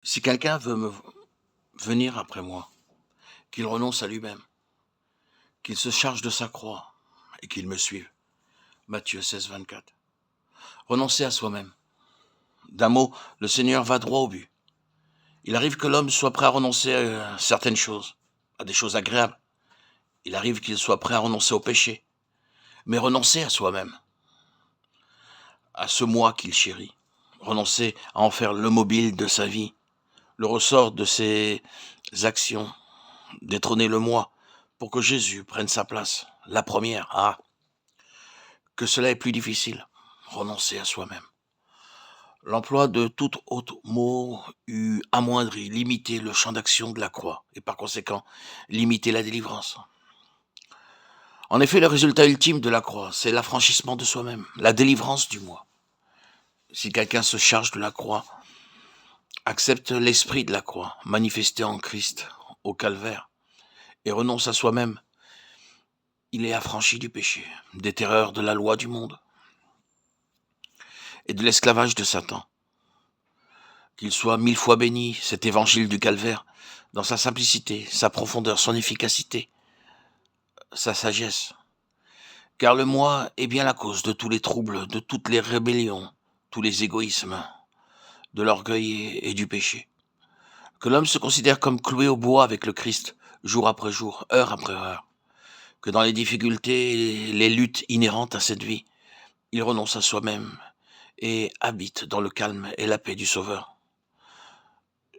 Si quelqu'un veut venir après moi, qu'il renonce à lui-même, qu'il se charge de sa croix et qu'il me suive. Matthieu 16, 24. Renoncer à soi-même. D'un mot, le Seigneur va droit au but. Il arrive que l'homme soit prêt à renoncer à certaines choses, à des choses agréables. Il arrive qu'il soit prêt à renoncer au péché, mais renoncer à soi-même, à ce moi qu'il chérit, renoncer à en faire le mobile de sa vie, le ressort de ses actions, détrôner le moi pour que Jésus prenne sa place, la première. Ah, que cela est plus difficile, renoncer à soi-même. L'emploi de tout autre mot eût amoindri, limité le champ d'action de la croix, et par conséquent, limité la délivrance. En effet, le résultat ultime de la croix, c'est l'affranchissement de soi-même, la délivrance du moi. Si quelqu'un se charge de la croix, accepte l'esprit de la croix, manifesté en Christ, au calvaire, et renonce à soi-même, il est affranchi du péché, des terreurs de la loi du monde et de l'esclavage de Satan. Qu'il soit 1000 fois béni, cet évangile du calvaire, dans sa simplicité, sa profondeur, son efficacité, sa sagesse. Car le moi est bien la cause de tous les troubles, de toutes les rébellions, tous les égoïsmes, de l'orgueil et du péché. Que l'homme se considère comme cloué au bois avec le Christ, jour après jour, heure après heure. Que dans les difficultés, les luttes inhérentes à cette vie, il renonce à soi-même et habite dans le calme et la paix du Sauveur.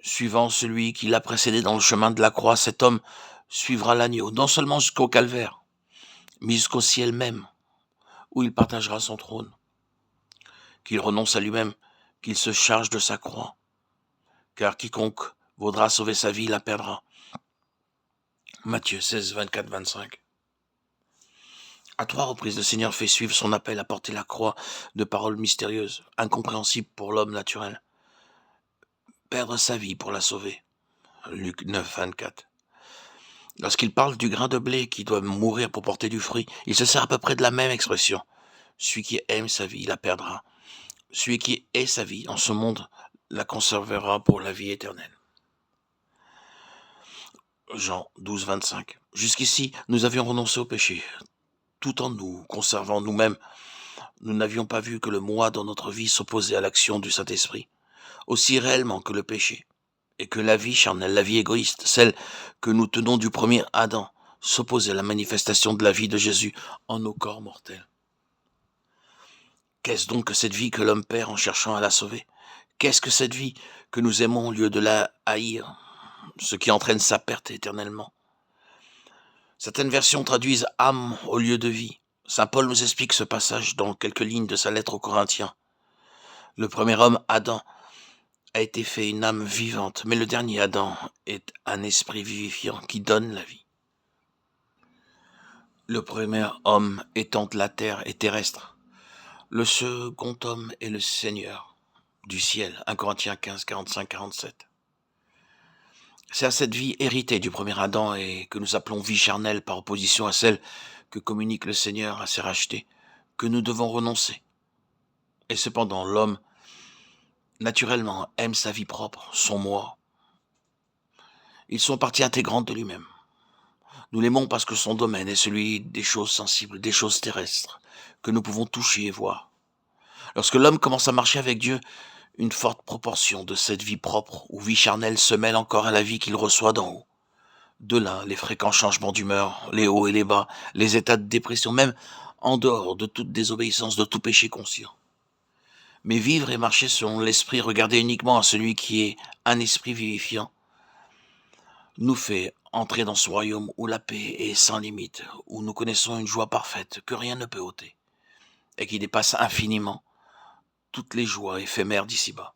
Suivant celui qui l'a précédé dans le chemin de la croix, cet homme suivra l'agneau, non seulement jusqu'au calvaire, mais jusqu'au ciel même, où il partagera son trône. Qu'il renonce à lui-même, qu'il se charge de sa croix, car quiconque voudra sauver sa vie la perdra. Matthieu 16, 24, 25. À 3 reprises, le Seigneur fait suivre son appel à porter la croix de paroles mystérieuses, incompréhensibles pour l'homme naturel. Perdre sa vie pour la sauver. Luc 9, 24. Lorsqu'il parle du grain de blé qui doit mourir pour porter du fruit, il se sert à peu près de la même expression. Celui qui aime sa vie la perdra. Celui qui est sa vie en ce monde la conservera pour la vie éternelle. Jean 12, 25. Jusqu'ici, nous avions renoncé au péché. Tout en nous conservant nous-mêmes, nous n'avions pas vu que le moi dans notre vie s'opposait à l'action du Saint-Esprit, aussi réellement que le péché, et que la vie charnelle, la vie égoïste, celle que nous tenons du premier Adam, s'opposait à la manifestation de la vie de Jésus en nos corps mortels. Qu'est-ce donc que cette vie que l'homme perd en cherchant à la sauver? Qu'est-ce que cette vie que nous aimons au lieu de la haïr, ce qui entraîne sa perte éternellement? Certaines versions traduisent âme au lieu de vie. Saint Paul nous explique ce passage dans quelques lignes de sa lettre aux Corinthiens. Le premier homme, Adam, a été fait une âme vivante, mais le dernier Adam est un esprit vivifiant qui donne la vie. Le premier homme étant de la terre et terrestre. Le second homme est le Seigneur du ciel. 1 Corinthiens 15, 45, 47. C'est à cette vie héritée du premier Adam et que nous appelons vie charnelle par opposition à celle que communique le Seigneur à ses rachetés, que nous devons renoncer. Et cependant, l'homme, naturellement, aime sa vie propre, son moi. Ils sont partie intégrante de lui-même. Nous l'aimons parce que son domaine est celui des choses sensibles, des choses terrestres, que nous pouvons toucher et voir. Lorsque l'homme commence à marcher avec Dieu, une forte proportion de cette vie propre ou vie charnelle se mêle encore à la vie qu'il reçoit d'en haut. De là, les fréquents changements d'humeur, les hauts et les bas, les états de dépression, même en dehors de toute désobéissance, de tout péché conscient. Mais vivre et marcher selon l'esprit, regarder uniquement à celui qui est un esprit vivifiant, nous fait entrer dans ce royaume où la paix est sans limite, où nous connaissons une joie parfaite que rien ne peut ôter, et qui dépasse infiniment toutes les joies éphémères d'ici-bas.